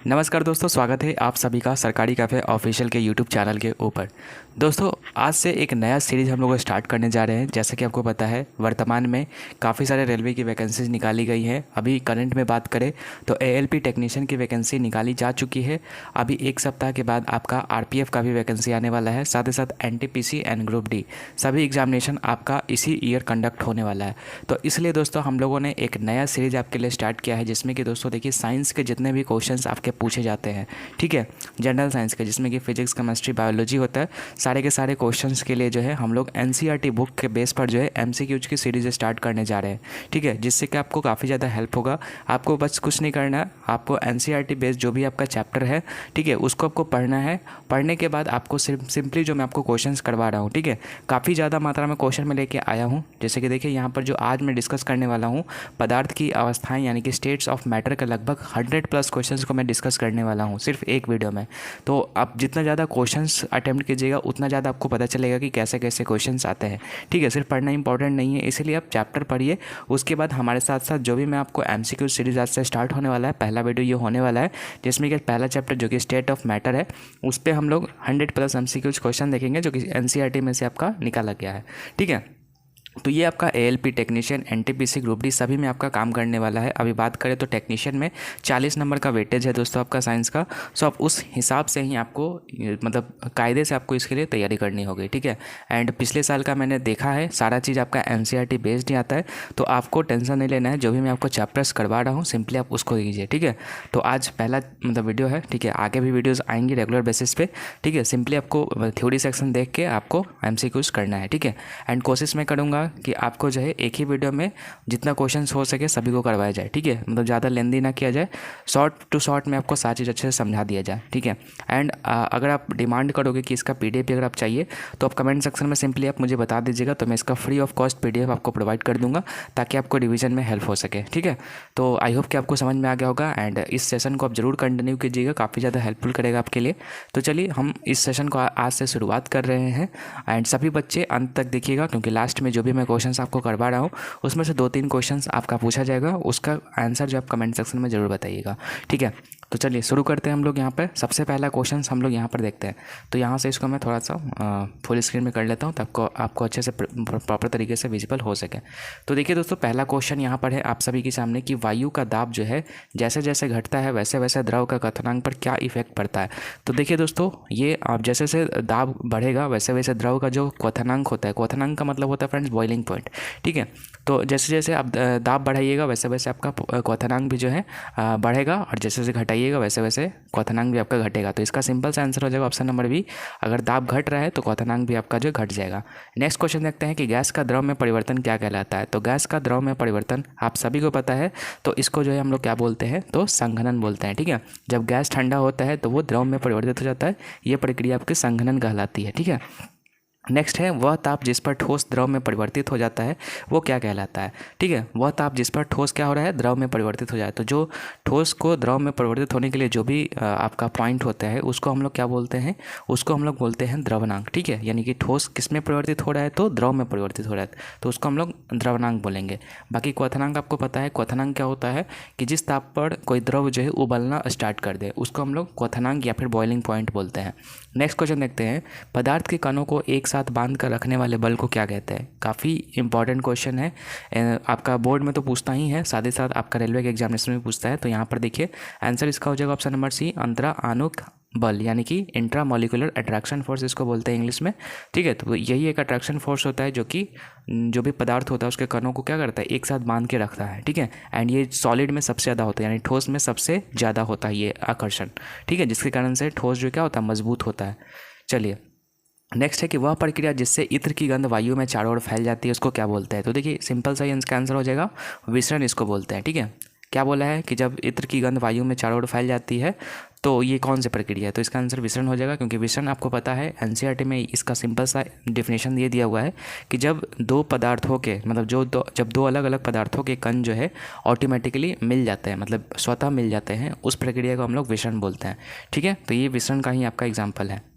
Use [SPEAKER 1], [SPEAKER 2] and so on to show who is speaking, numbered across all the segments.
[SPEAKER 1] नमस्कार दोस्तों, स्वागत है आप सभी का सरकारी कैफ़े ऑफिशियल के यूट्यूब चैनल के ऊपर। दोस्तों, आज से एक नया सीरीज़ हम लोग स्टार्ट करने जा रहे हैं। जैसे कि आपको पता है, वर्तमान में काफ़ी सारे रेलवे की वैकेंसीज निकाली गई हैं। अभी करंट में बात करें तो एएलपी टेक्नीशियन की वैकेंसी निकाली जा चुकी है। अभी एक सप्ताह के बाद आपका आरपीएफ का भी वैकेंसी आने वाला है। साथ ही साथ एनटीपीसी एंड ग्रुप डी सभी एग्जामिनेशन आपका इसी ईयर कंडक्ट होने वाला है। तो इसलिए दोस्तों हम लोगों ने एक नया सीरीज़ आपके लिए स्टार्ट किया है, जिसमें कि दोस्तों देखिए, साइंस के जितने भी क्वेश्चंस आपके पूछे जाते हैं, ठीक है, जनरल साइंस के, जिसमें कि फिजिक्स, केमिस्ट्री, बायोलॉजी होता है, सारे के सारे क्वेश्चंस के लिए जो है हम लोग एनसीईआरटी बुक के बेस पर जो है एमसीक्यूज की सीरीज स्टार्ट करने जा रहे हैं। ठीक है, जिससे कि आपको काफ़ी ज़्यादा हेल्प होगा। आपको बस कुछ नहीं करना है, आपको एनसीईआरटी बेस्ड जो भी आपका चैप्टर है, ठीक है, उसको आपको पढ़ना है। पढ़ने के बाद आपको सिंपली जो मैं आपको क्वेश्चंस करवा रहा हूँ, ठीक है, काफ़ी ज़्यादा मात्रा में क्वेश्चन में लेके आया हूँ। जैसे कि देखिए, यहाँ पर जो आज मैं डिस्कस करने वाला हूँ, पदार्थ की अवस्थाएं यानी कि स्टेट्स ऑफ मैटर का लगभग 100+ क्वेश्चंस को मैं डिस्कस करने वाला हूँ सिर्फ एक वीडियो में। तो आप जितना ज़्यादा क्वेश्चंस अटेम्प्ट कीजिएगा, उतना ज़्यादा आपको पता चलेगा कि कैसे कैसे क्वेश्चंस आते हैं। ठीक है, सिर्फ पढ़ना इंपॉर्टेंट नहीं है, इसीलिए आप चैप्टर पढ़िए। उसके बाद हमारे साथ साथ जो भी मैं आपको एमसीक्यू सीरीज आज से स्टार्ट होने वाला है, पहला वीडियो ये होने वाला है, जिसमें कि पहला चैप्टर जो कि स्टेट ऑफ मैटर है, उस पर हम लोग 100+ एमसीक्यूज क्वेश्चन देखेंगे, जो कि एनसीईआरटी में से आपका निकाला गया है। ठीक है, तो ये आपका ALP technician, NTPC, group D सभी में आपका काम करने वाला है। अभी बात करें तो टेक्नीशियन में 40 नंबर का वेटेज है दोस्तों आपका साइंस का। सो आप उस हिसाब से ही आपको मतलब कायदे से आपको इसके लिए तैयारी करनी होगी। ठीक है, एंड पिछले साल का मैंने देखा है, सारा चीज़ आपका एनसीईआरटी बेस्ड ही आता है, तो आपको टेंशन नहीं लेना है। जो भी मैं आपको चैप्टर्स करवा रहा हूँ, सिंपली आप उसको कीजिए। ठीक है, तो आज पहला मतलब वीडियो है। ठीक है, आगे भी वीडियोज़ आएंगी रेगुलर बेसिस पे। ठीक है, सिंपली आपको थ्योरी सेक्शन देख के आपको एमसीक्यूज करना है। ठीक है, एंड कोशिश मैं करूँगा कि आपको जो है एक ही वीडियो में जितना क्वेश्चंस हो सके सभी को करवाया जाए। ठीक है, मतलब ज़्यादा लेंदी ना किया जाए, शॉर्ट टू शॉर्ट में आपको सारी चीज़ अच्छे से समझा दिया जाए। ठीक है, एंड अगर आप डिमांड करोगे कि इसका पीडीएफ अगर आप चाहिए, तो आप कमेंट सेक्शन में सिंपली आप मुझे बता दीजिएगा, तो मैं इसका फ्री ऑफ कॉस्ट पीडीएफ आपको प्रोवाइड कर दूंगा, ताकि आपको रिवीजन में हेल्प हो सके। ठीक है, तो आई होप कि आपको समझ में आ गया होगा, एंड इस सेशन को आप जरूर कंटिन्यू कीजिएगा, काफ़ी ज़्यादा हेल्पफुल करेगा आपके लिए। तो चलिए हम इस सेशन को आज से शुरुआत कर रहे हैं, एंड सभी बच्चे अंत तक देखिएगा, क्योंकि लास्ट में जो भी मैं क्वेश्चन आपको करवा रहा हूँ, उसमें से 2-3 क्वेश्चंस आपका पूछा जाएगा, उसका आंसर जो आप कमेंट सेक्शन में ज़रूर बताइएगा। ठीक है, तो चलिए शुरू करते हैं हम लोग। यहाँ पर सबसे पहला क्वेश्चन हम लोग यहाँ पर देखते हैं। तो यहाँ से इसको मैं थोड़ा सा फुल स्क्रीन में कर लेता हूँ, ताकि आपको अच्छे से प्रॉपर तरीके से विजिबल हो सके। तो देखिए दोस्तों, पहला क्वेश्चन यहाँ पर है आप सभी के सामने कि वायु का दाब जो है जैसे जैसे घटता है, वैसे वैसे द्रव का क्वथनांक पर क्या इफेक्ट पड़ता है। तो देखिए दोस्तों, ये आप जैसे जैसे दाब बढ़ेगा, वैसे वैसे द्रव का जो क्वथनांक होता है, क्वथनांक का मतलब होता है फ्रेंड्स बॉइलिंग पॉइंट। ठीक है, तो जैसे जैसे आप दाब बढ़ाइएगा, वैसे वैसे आपका क्वथनांक भी जो है बढ़ेगा, और जैसे जैसे घटाइएगा, वैसे वैसे क्वथनांक भी आपका घटेगा। तो इसका सिंपल सा आंसर हो जाएगा ऑप्शन नंबर बी। अगर दाब घट रहा है तो क्वथनांक भी आपका जो घट जाएगा। नेक्स्ट क्वेश्चन देखते हैं कि गैस का द्रव में परिवर्तन क्या कहलाता है। तो गैस का द्रव में परिवर्तन आप सभी को पता है, तो इसको जो है हम लोग क्या बोलते हैं, तो संघनन बोलते हैं। ठीक है, जब गैस ठंडा होता है तो वो द्रव में परिवर्तित हो जाता है, ये प्रक्रिया आपकी संघनन कहलाती है। ठीक है, नेक्स्ट है वह ताप जिस पर ठोस द्रव में परिवर्तित हो जाता है, वो क्या कहलाता है। ठीक है, वह ताप जिस पर ठोस क्या हो रहा है, द्रव में परिवर्तित हो जाए। तो जो ठोस को द्रव में परिवर्तित होने के लिए जो भी आपका पॉइंट होता है, उसको हम लोग क्या बोलते हैं, उसको हम लोग बोलते हैं द्रवनांक। ठीक है, यानी कि ठोस किस में परिवर्तित हो रहा है, तो द्रव में परिवर्तित हो रहा है, तो उसको हम लोग द्रवनांक बोलेंगे। बाकी क्वथनांक आपको पता है, क्वथनांक क्या होता है कि जिस ताप पर कोई द्रव जो है उबलना स्टार्ट कर दे, उसको हम लोग क्वथनांक या फिर बॉइलिंग पॉइंट बोलते हैं। नेक्स्ट क्वेश्चन देखते हैं, पदार्थ के कणों को एक साथ बांध कर रखने वाले बल को क्या कहते हैं। काफ़ी इंपॉर्टेंट क्वेश्चन है, आपका बोर्ड में तो पूछता ही है, साथ ही साथ आपका रेलवे के एग्जामिनेशन में पूछता है। तो यहाँ पर देखिए आंसर इसका हो जाएगा ऑप्शन नंबर सी, अंतरा आणुक बल, यानी कि इंट्रा मॉलिक्यूलर अट्रैक्शन फोर्स इसको बोलते हैं इंग्लिश में। ठीक है, तो यही एक अट्रैक्शन फोर्स होता है जो कि जो भी पदार्थ होता है उसके कणों को क्या करता है, एक साथ बांध के रखता है। ठीक है, एंड ये सॉलिड में सबसे ज़्यादा होता है, यानी ठोस में सबसे ज़्यादा होता है ये आकर्षण। ठीक है, जिसके कारण से ठोस जो क्या होता है, मजबूत होता है। चलिए नेक्स्ट है कि वह प्रक्रिया जिससे इत्र की गंध वायु में चारों ओर फैल जाती है, उसको क्या बोलते हैं। तो देखिए सिंपल सा इसका आंसर हो जाएगा विसरण इसको बोलते हैं। ठीक है, क्या बोला है कि जब इत्र की गंध वायु में चारों ओर फैल जाती है, तो ये कौन सी प्रक्रिया है। तो इसका आंसर विसरण हो जाएगा, क्योंकि विसरण आपको पता है एनसीईआरटी में इसका सिंपल सा डेफिनेशन ये दिया हुआ है कि जब दो पदार्थों के मतलब जब दो अलग अलग पदार्थों के कण जो है ऑटोमेटिकली मिल जाते हैं, मतलब स्वतः मिल जाते हैं, उस प्रक्रिया को हम लोग विसरण बोलते हैं। ठीक है, तो ये विसरण का ही आपका एग्जाम्पल है।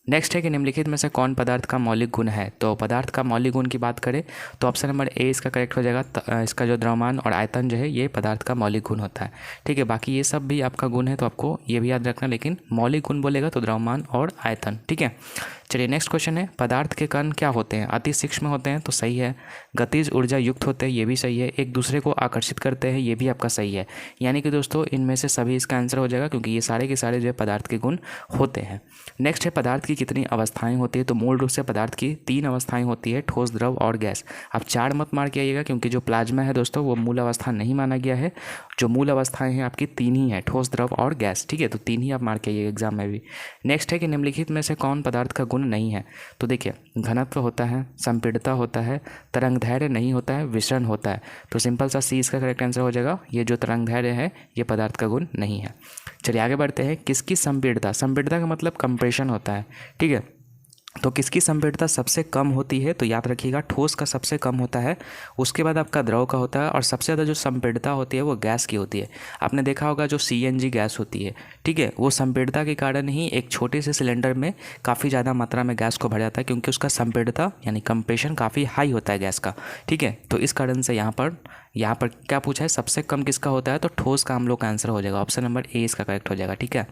[SPEAKER 1] नेक्स्ट है कि निम्नलिखित में से कौन पदार्थ का मौलिक गुण है। तो पदार्थ का मौलिक गुण की बात करें तो ऑप्शन नंबर ए इसका करेक्ट हो जाएगा। इसका जो द्रव्यमान और आयतन जो है ये पदार्थ का मौलिक गुण होता है। ठीक है, बाकी ये सब भी आपका गुण है तो आपको ये भी याद रखना, लेकिन मौलिक गुण बोलेगा तो द्रव्यमान और आयतन। ठीक है, चलिए नेक्स्ट क्वेश्चन है, पदार्थ के कण क्या होते हैं। अति सूक्ष्म होते हैं तो सही है। गतिज ऊर्जा युक्त होते हैं, ये भी सही है। एक दूसरे को आकर्षित करते हैं, ये भी आपका सही है। यानी कि दोस्तों इनमें से सभी इसका आंसर हो जाएगा, क्योंकि ये सारे के सारे जो है पदार्थ के गुण होते हैं। नेक्स्ट है, पदार्थ की कितनी अवस्थाएं होती है। तो मूल रूप से पदार्थ की 3 अवस्थाएं होती है, ठोस, द्रव और गैस। आप 4 मत मार के आइएगा, क्योंकि जो प्लाज्मा है दोस्तों वो मूल अवस्था नहीं माना गया है। जो मूल अवस्थाएं हैं आपकी 3 ही है, ठोस, द्रव और गैस। ठीक है, तो 3 ही आप मार के आइएगा एग्जाम में भी। नेक्स्ट है कि निम्नलिखित में से कौन पदार्थ का गुण नहीं है। तो देखिए, घनत्व होता है, संपीड़ितता होता है, तरंगदैर्घ्य नहीं होता है, विसरण होता है। तो सिंपल सा सी इसका करेक्ट आंसर हो जाएगा। ये जो तरंगदैर्घ्य है ये पदार्थ का गुण नहीं है। चलिए आगे बढ़ते हैं। किसकी संपीड़ितता, संपीड़ितता का मतलब कंप्रेशन होता है। ठीक है, तो किसकी संपीड़ितता सबसे कम होती है। तो याद रखिएगा, ठोस का सबसे कम होता है, उसके बाद आपका द्रव का होता है, और सबसे ज़्यादा जो संपीड़ितता होती है वो गैस की होती है। आपने देखा होगा जो CNG गैस होती है, ठीक है, वो संपीड़ितता के कारण ही एक छोटे से सिलेंडर में काफ़ी ज़्यादा मात्रा में गैस को भर जाता है, क्योंकि उसका संपीड़ितता यानी कंप्रेशन काफ़ी हाई होता है गैस का। ठीक है, तो इस कारण से यहाँ पर क्या पूछा है, सबसे कम किसका होता है। तो ठोस का हम लोग का आंसर हो जाएगा, ऑप्शन नंबर ए इसका करेक्ट हो जाएगा। ठीक है,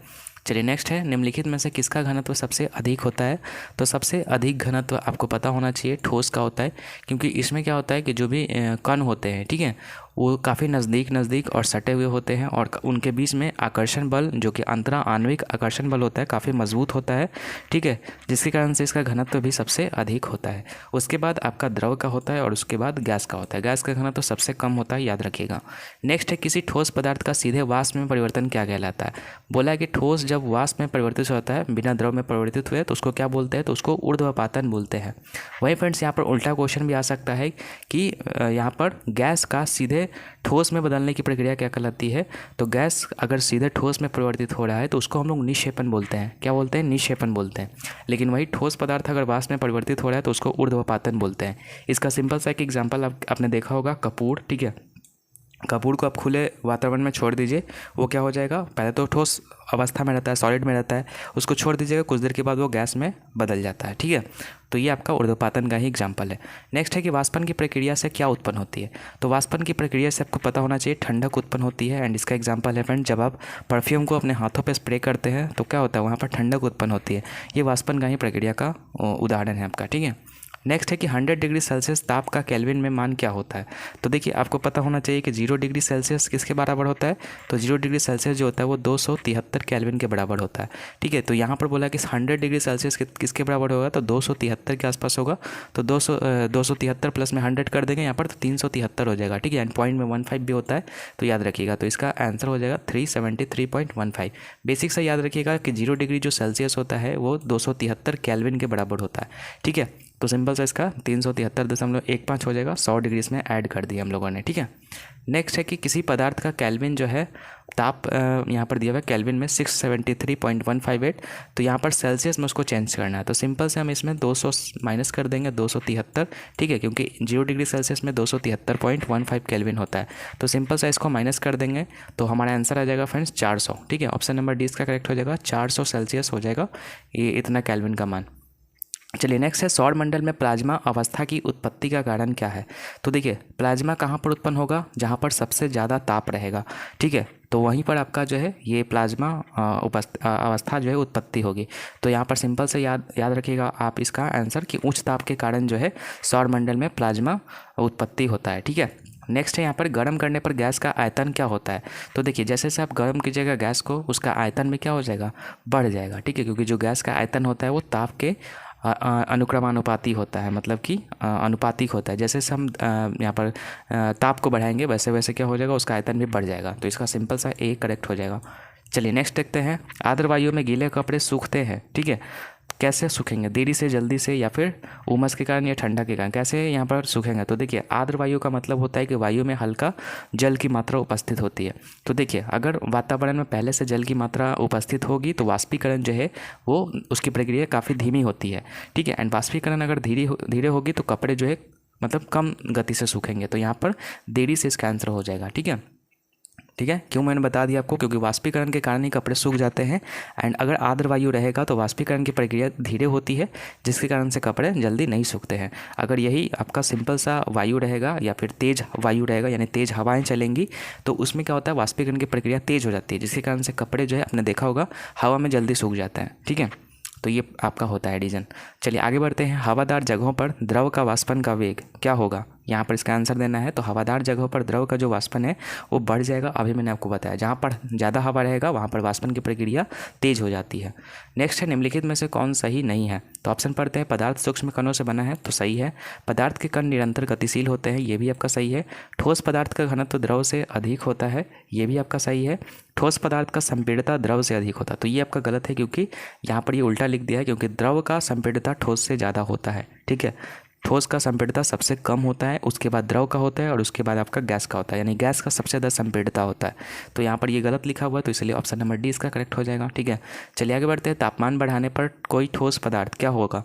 [SPEAKER 1] चलिए नेक्स्ट है, निम्नलिखित में से किसका घनत्व सबसे अधिक होता है। तो सबसे अधिक घनत्व आपको पता होना चाहिए ठोस का होता है, क्योंकि इसमें क्या होता है कि जो भी कण होते हैं, ठीक है, वो काफ़ी नज़दीक और सटे हुए होते हैं, और उनके बीच में आकर्षण बल जो कि अंतरा आणविक आकर्षण बल होता है काफ़ी मजबूत होता है। ठीक है, जिसके कारण से इसका घनत्व भी सबसे अधिक होता है। उसके बाद आपका द्रव का होता है और उसके बाद गैस का होता है। गैस का घनत्व सबसे कम होता है, याद रखिएगा। नेक्स्ट है, किसी ठोस पदार्थ का सीधे वाष्प में परिवर्तन क्या कहलाता है। बोला है कि ठोस जब वाष्प में परिवर्तित होता है बिना द्रव में परिवर्तित हुए तो उसको क्या बोलते हैं। तो उसको ऊर्ध्वपातन बोलते हैं। वही फ्रेंड्स यहाँ पर उल्टा क्वेश्चन भी आ सकता है कि यहाँ पर गैस का सीधे ठोस में बदलने की प्रक्रिया क्या कहलाती है। तो गैस अगर सीधे ठोस में परिवर्तित हो रहा है तो उसको हम लोग निक्षेपण बोलते हैं। क्या बोलते हैं, निक्षेपण बोलते हैं। लेकिन वही ठोस पदार्थ अगर वाष्प में परिवर्तित हो रहा है तो उसको ऊर्ध्वपातन बोलते हैं। इसका सिंपल सा एक एग्जाम्पल आपने देखा होगा, कपूर। ठीक है, कपूर को आप खुले वातावरण में छोड़ दीजिए, वो क्या हो जाएगा, पहले तो ठोस अवस्था में रहता है, सॉलिड में रहता है, उसको छोड़ दीजिएगा, कुछ देर के बाद वो गैस में बदल जाता है। ठीक है, तो ये आपका ऊर्ध्वपातन का ही एग्जाम्पल है। नेक्स्ट है कि वाष्पन की प्रक्रिया से क्या उत्पन्न होती है। तो वाष्पन की प्रक्रिया से आपको पता होना चाहिए ठंडक उत्पन्न होती है। एंड इसका एग्जाम्पल है फ्रेंड, जब आप परफ्यूम को अपने हाथों पर स्प्रे करते हैं तो क्या होता है, वहाँ पर ठंडक उत्पन्न होती है। ये वाष्पन का ही प्रक्रिया का उदाहरण है आपका। ठीक है, नेक्स्ट है कि 100 डिग्री सेल्सियस ताप का केल्विन में मान क्या होता है। तो देखिए, आपको पता होना चाहिए कि 0 डिग्री सेल्सियस किसके बराबर होता है। तो 0 डिग्री सेल्सियस जो होता है वो 273 केल्विन के बराबर होता है। ठीक है, तो यहाँ पर बोला कि 100 डिग्री सेल्सियस किसके बराबर होगा। तो 273 के आसपास होगा। तो 273 प्लस में 100 कर देंगे यहाँ पर, तो 373 हो जाएगा। ठीक है, एंड पॉइंट में 15 भी होता है, तो याद रखिएगा। तो इसका आंसर हो जाएगा 373.15। बेसिक से याद रखिएगा कि 0 डिग्री जो सेल्सियस होता है वो 273 केल्विन के बराबर होता है। ठीक है, तो सिंपल सा इसका 373.15 हो जाएगा। 100 डिग्री इसमें ऐड कर दिया हम लोगों ने। ठीक है, नेक्स्ट है कि किसी पदार्थ का केल्विन जो है ताप यहाँ पर दिया हुआ है केल्विन में 673.158। तो यहाँ पर सेल्सियस में उसको चेंज करना है। तो सिंपल से हम इसमें 200 माइनस कर देंगे, 273। ठीक है, क्योंकि 0 डिग्री सेल्सियस में 273.15 केल्विन होता है। तो सिंपल सा इसको माइनस कर देंगे तो हमारा आंसर आ जाएगा फ्रेंड्स 400। ठीक है, ऑप्शन नंबर डी इसका करेक्ट हो जाएगा। 400 सेल्सियस हो जाएगा ये इतना केल्विन का मान। चलिए नेक्स्ट है, सौर मंडल में प्लाज्मा अवस्था की उत्पत्ति का कारण क्या है। तो देखिए, प्लाज्मा कहाँ पर उत्पन्न होगा, जहाँ पर सबसे ज़्यादा ताप रहेगा। ठीक है, तो वहीं पर आपका जो है ये प्लाज्मा अवस्था जो है उत्पत्ति होगी। तो यहाँ पर सिंपल से याद रखिएगा आप इसका आंसर कि उच्च ताप के कारण जो है सौर मंडल में प्लाज्मा उत्पत्ति होता है। ठीक है, नेक्स्ट है यहाँ पर गर्म करने पर गैस का आयतन क्या होता है। तो देखिए, जैसे जैसे आप गर्म कीजिएगा गैस को, उसका आयतन में क्या हो जाएगा, बढ़ जाएगा। ठीक है, क्योंकि जो गैस का आयतन होता है वो ताप के अनुक्रमानुपाती होता है, मतलब कि अनुपातिक होता है। जैसे हम यहाँ पर ताप को बढ़ाएंगे वैसे वैसे क्या हो जाएगा, उसका आयतन भी बढ़ जाएगा। तो इसका सिंपल सा ए करेक्ट हो जाएगा। चलिए नेक्स्ट देखते हैं, आर्द्र वायु में गीले कपड़े सूखते हैं। ठीक है, कैसे सूखेंगे, देरी से, जल्दी से, या फिर उमस के कारण या ठंडा के कारण, कैसे यहाँ पर सूखेंगे। तो देखिए, आर्द्र वायु का मतलब होता है कि वायु में हल्का जल की मात्रा उपस्थित होती है। तो देखिए, अगर वातावरण में पहले से जल की मात्रा उपस्थित होगी तो वाष्पीकरण जो है वो उसकी प्रक्रिया काफ़ी धीमी होती है। ठीक है, एंड वाष्पीकरण अगर धीरे होगी तो कपड़े जो है मतलब कम गति से सूखेंगे। तो यहाँ पर देरी से इसका आंसर हो जाएगा। ठीक है, ठीक है, क्यों मैंने बता दिया आपको, क्योंकि वाष्पीकरण के कारण ही कपड़े सूख जाते हैं। एंड अगर आर्द्र वायु रहेगा तो वाष्पीकरण की प्रक्रिया धीरे होती है, जिसके कारण से कपड़े जल्दी नहीं सूखते हैं। अगर यही आपका सिंपल सा वायु रहेगा या फिर तेज वायु रहेगा, यानी तेज हवाएं चलेंगी, तो उसमें क्या होता है, वाष्पीकरण की प्रक्रिया तेज हो जाती है, जिसके कारण से कपड़े जो है आपने देखा होगा हवा में जल्दी सूख जाते हैं। ठीक है, तो ये आपका होता है रीजन। चलिए आगे बढ़ते हैं। हवादार जगहों पर द्रव का वाष्पन का वेग क्या होगा, यहाँ पर इसका आंसर देना है। तो हवादार जगहों पर द्रव का जो वाष्पन है वो बढ़ जाएगा। अभी मैंने आपको बताया, जहाँ पर ज़्यादा हवा रहेगा वहाँ पर वाष्पन की प्रक्रिया तेज हो जाती है। नेक्स्ट है, निम्नलिखित में से कौन सही नहीं है। तो ऑप्शन पढ़ते हैं। पदार्थ सूक्ष्म कणों से बना है, तो सही है। पदार्थ के कण निरंतर गतिशील होते हैं, ये भी आपका सही है। ठोस पदार्थ का घनत्व द्रव से अधिक होता है, ये भी आपका सही है। ठोस पदार्थ का संपीड़ितता द्रव से अधिक होता है, तो ये आपका गलत है, क्योंकि यहाँ पर ये उल्टा लिख दिया है, क्योंकि द्रव का संपीड़ितता ठोस से ज़्यादा होता है। ठीक है, ठोस का संपीड़ितता सबसे कम होता है, उसके बाद द्रव का होता है और उसके बाद आपका गैस का होता है, यानी गैस का सबसे ज़्यादा संपीड़ितता होता है। तो यहाँ पर ये गलत लिखा हुआ है, तो इसलिए ऑप्शन नंबर डी इसका करेक्ट हो जाएगा। ठीक है, चलिए आगे बढ़ते हैं। तापमान बढ़ाने पर कोई ठोस पदार्थ क्या होगा।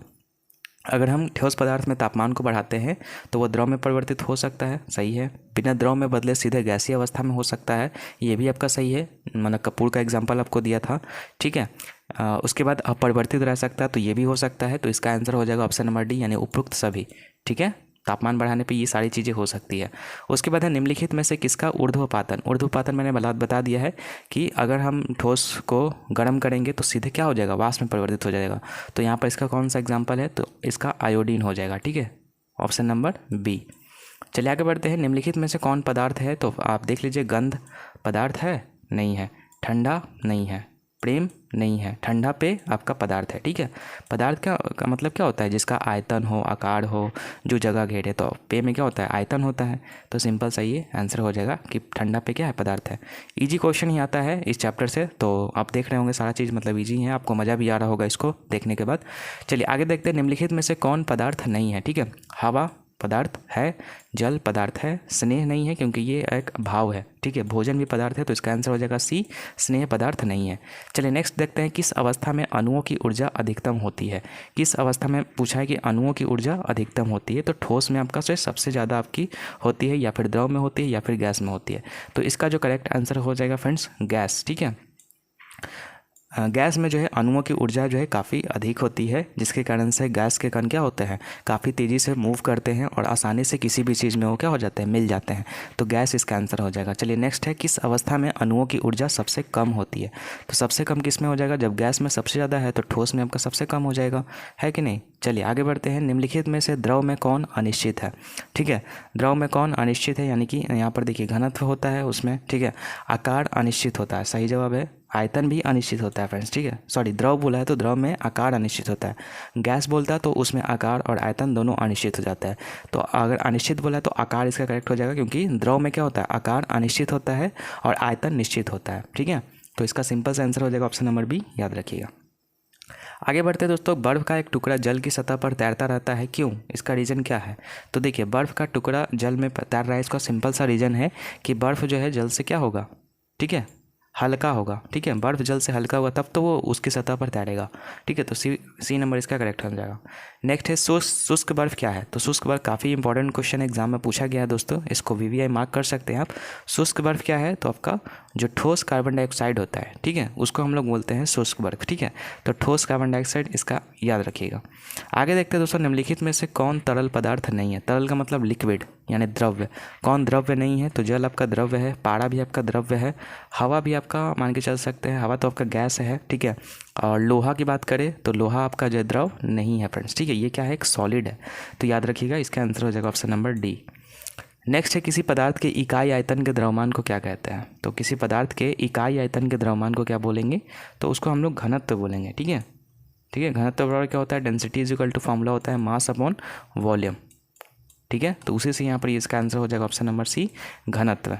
[SPEAKER 1] अगर हम ठोस पदार्थ में तापमान को बढ़ाते हैं तो वो द्रव में परिवर्तित हो सकता है, सही है। बिना द्रव में बदले सीधे गैसीय अवस्था में हो सकता है, ये भी आपका सही है। मैंने कपूर का एग्जांपल आपको दिया था। ठीक है, उसके बाद अपरिवर्तित रह सकता है, तो ये भी हो सकता है। तो इसका आंसर हो जाएगा ऑप्शन नंबर डी, यानी उपरोक्त सभी। ठीक है, तापमान बढ़ाने पे ये सारी चीज़ें हो सकती है। उसके बाद है, निम्नलिखित में से किसका ऊर्ध्वपातन। ऊर्ध्वपातन मैंने बता दिया है कि अगर हम ठोस को गर्म करेंगे तो सीधे क्या हो जाएगा, वाष्प में परिवर्तित हो जाएगा। तो यहाँ पर इसका कौन सा एग्जाम्पल है, तो इसका आयोडीन हो जाएगा। ठीक है, ऑप्शन नंबर बी। चलिए आगे बढ़ते हैं। निम्नलिखित में से कौन पदार्थ है, तो आप देख लीजिए। गंध पदार्थ है, नहीं है। ठंडा नहीं है। प्रेम नहीं है। ठंडा पे आपका पदार्थ है। ठीक है, पदार्थ का मतलब क्या होता है, जिसका आयतन हो, आकार हो, जो जगह घेरे। तो पे में क्या होता है, आयतन होता है। तो सिंपल सा ये आंसर हो जाएगा कि ठंडा पे क्या है, पदार्थ है। इजी क्वेश्चन ही आता है इस चैप्टर से, तो आप देख रहे होंगे सारा चीज़ मतलब इजी है, आपको मज़ा भी आ रहा होगा इसको देखने के बाद। चलिए आगे देखते हैं। निम्नलिखित में से कौन पदार्थ नहीं है। ठीक है, हवा पदार्थ है, जल पदार्थ है, स्नेह नहीं है, क्योंकि ये एक भाव है। ठीक है, भोजन भी पदार्थ है, तो इसका आंसर हो जाएगा सी, स्नेह पदार्थ नहीं है। चलिए नेक्स्ट देखते हैं। किस अवस्था में अणुओं की ऊर्जा अधिकतम होती है। किस अवस्था में पूछा है कि अणुओं की ऊर्जा अधिकतम होती है, तो ठोस में आपका सबसे ज़्यादा आपकी होती है, या फिर द्रव में होती है, या फिर गैस में होती है। तो इसका जो करेक्ट आंसर हो जाएगा फ्रेंड्स, गैस। ठीक है, गैस में जो है अणुओं की ऊर्जा जो है काफ़ी अधिक होती है, जिसके कारण से गैस के कण क्या होते हैं, काफ़ी तेज़ी से मूव करते हैं और आसानी से किसी भी चीज़ में वो क्या हो जाते हैं, मिल जाते हैं। तो गैस इसका आंसर हो जाएगा। चलिए नेक्स्ट है। किस अवस्था में अणुओं की ऊर्जा सबसे कम होती है। तो सबसे कम किस में हो जाएगा, जब गैस में सबसे ज़्यादा है तो ठोस में आपका सबसे कम हो जाएगा, है कि नहीं। चलिए आगे बढ़ते हैं। निम्नलिखित में से द्रव में कौन अनिश्चित है। ठीक है, द्रव में कौन अनिश्चित है, यानी कि यहाँ पर देखिए घनत्व होता है उसमें। ठीक है, आकार अनिश्चित होता है, सही जवाब है। आयतन भी अनिश्चित होता है फ्रेंड्स। ठीक है, सॉरी, द्रव बोला है तो द्रव में आकार अनिश्चित होता है। गैस बोलता है तो उसमें आकार और आयतन दोनों अनिश्चित हो जाता है। तो अगर अनिश्चित बोला है तो आकार इसका करेक्ट हो जाएगा, क्योंकि द्रव में क्या होता है, आकार अनिश्चित होता है और आयतन निश्चित होता है। ठीक है, तो इसका सिंपल सा आंसर हो जाएगा ऑप्शन नंबर बी, याद रखिएगा। आगे बढ़ते हैं दोस्तों। बर्फ़ का एक टुकड़ा जल की सतह पर तैरता रहता है, क्यों, इसका रीज़न क्या है। तो देखिए, बर्फ़ का टुकड़ा जल में तैर रहा है, इसका सिंपल सा रीज़न है कि बर्फ़ जो है जल से क्या होगा, ठीक है, हल्का होगा। ठीक है, बर्फ़ जल से हल्का होगा तब तो वो उसकी सतह पर तैरेगा। ठीक है, तो सी नंबर इसका करेक्ट हो जाएगा। नेक्स्ट है शुष्क बर्फ़ क्या है। तो शुष्क बर्फ़ काफ़ी इंपॉर्टेंट क्वेश्चन एग्जाम में पूछा गया है दोस्तों, इसको VVI मार्क कर सकते हैं आप। शुष्क बर्फ़ क्या है, तो आपका जो ठोस कार्बन डाइऑक्साइड होता है, ठीक है, उसको हम लोग बोलते हैं शुष्क बर्फ़। ठीक है, तो ठोस कार्बन डाइऑक्साइड, इसका याद रखिएगा। आगे देखते हैं दोस्तों। निम्नलिखित में से कौन तरल पदार्थ नहीं है। तरल का मतलब लिक्विड यानी द्रव्य। कौन द्रव्य नहीं है, तो जल आपका द्रव्य है, पारा भी आपका द्रव्य है, हवा भी आपका मान के चल सकते हैं, हवा तो आपका गैस है। ठीक है, और लोहा की बात करें तो लोहा आपका जो द्रव नहीं है फ्रेंड्स। ठीक है, ये क्या है, एक सॉलिड है। तो याद रखिएगा, इसका आंसर हो जाएगा ऑप्शन नंबर डी। नेक्स्ट है। किसी पदार्थ के इकाई आयतन के द्रव्यमान को क्या कहते हैं। तो किसी पदार्थ के इकाई आयतन के द्रव्यमान को क्या बोलेंगे, तो उसको हम लोग घनत्व बोलेंगे। ठीक है, ठीक है, घनत्व बराबर क्या होता है, density is equal to formula होता है मास अपॉन वॉल्यूम। ठीक है, तो उसी से यहाँ पर इसका आंसर हो जाएगा ऑप्शन नंबर सी, घनत्व।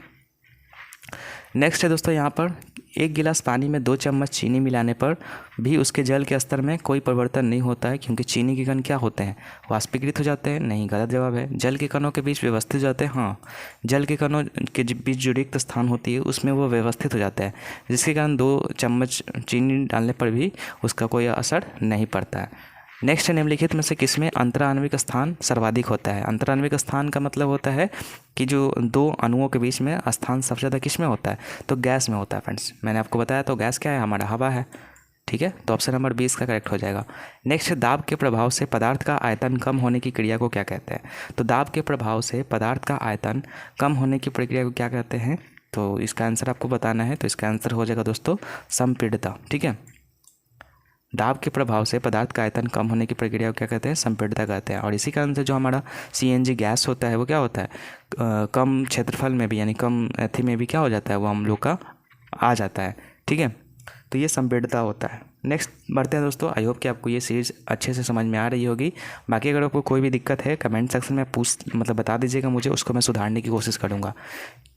[SPEAKER 1] नेक्स्ट है दोस्तों, यहाँ पर एक गिलास पानी में 2 चम्मच चीनी मिलाने पर भी उसके जल के स्तर में कोई परिवर्तन नहीं होता है, क्योंकि चीनी के कण क्या होते हैं, वाष्पीकृत हो जाते हैं। नहीं, गलत जवाब है। जल के कणों के बीच व्यवस्थित हो जाते हैं। हाँ, जल के कणों के बीच जो रिक्त स्थान होती है उसमें वो व्यवस्थित हो जाता है, जिसके कारण 2 चम्मच चीनी डालने पर भी उसका कोई असर नहीं पड़ता है। नेक्स्ट है निम्नलिखित में से किसमें अंतराण्विक स्थान सर्वाधिक होता है। अंतराण्विक स्थान का मतलब होता है कि जो दो अणुओं के बीच में स्थान सबसे ज़्यादा किस में होता है, तो गैस में होता है फ्रेंड्स। मैंने आपको बताया, तो गैस क्या है हमारा, हवा है। ठीक है, तो ऑप्शन नंबर 20 का करेक्ट हो जाएगा। नेक्स्ट, दाब के प्रभाव से पदार्थ का आयतन कम होने की क्रिया को क्या कहते हैं। तो दाब के प्रभाव से पदार्थ का आयतन कम होने की प्रक्रिया को क्या कहते हैं, तो इसका आंसर आपको बताना है। तो इसका आंसर हो जाएगा दोस्तों संपीड़ितता। ठीक है, दाब के प्रभाव से पदार्थ का आयतन कम होने की प्रक्रिया को क्या कहते हैं, संपीड़ितता कहते हैं। और इसी कारण से जो हमारा CNG गैस होता है वो क्या होता है, कम क्षेत्रफल में भी यानी कम एथी में भी क्या हो जाता है, वो हम लोग का आ जाता है। ठीक है, तो ये संपीड़ितता होता है। नेक्स्ट बढ़ते हैं दोस्तों। आई होप कि आपको ये सीरीज़ अच्छे से समझ में आ रही होगी। बाकी अगर आपको कोई भी दिक्कत है कमेंट सेक्शन में बता दीजिएगा मुझे, उसको मैं सुधारने की कोशिश करूँगा।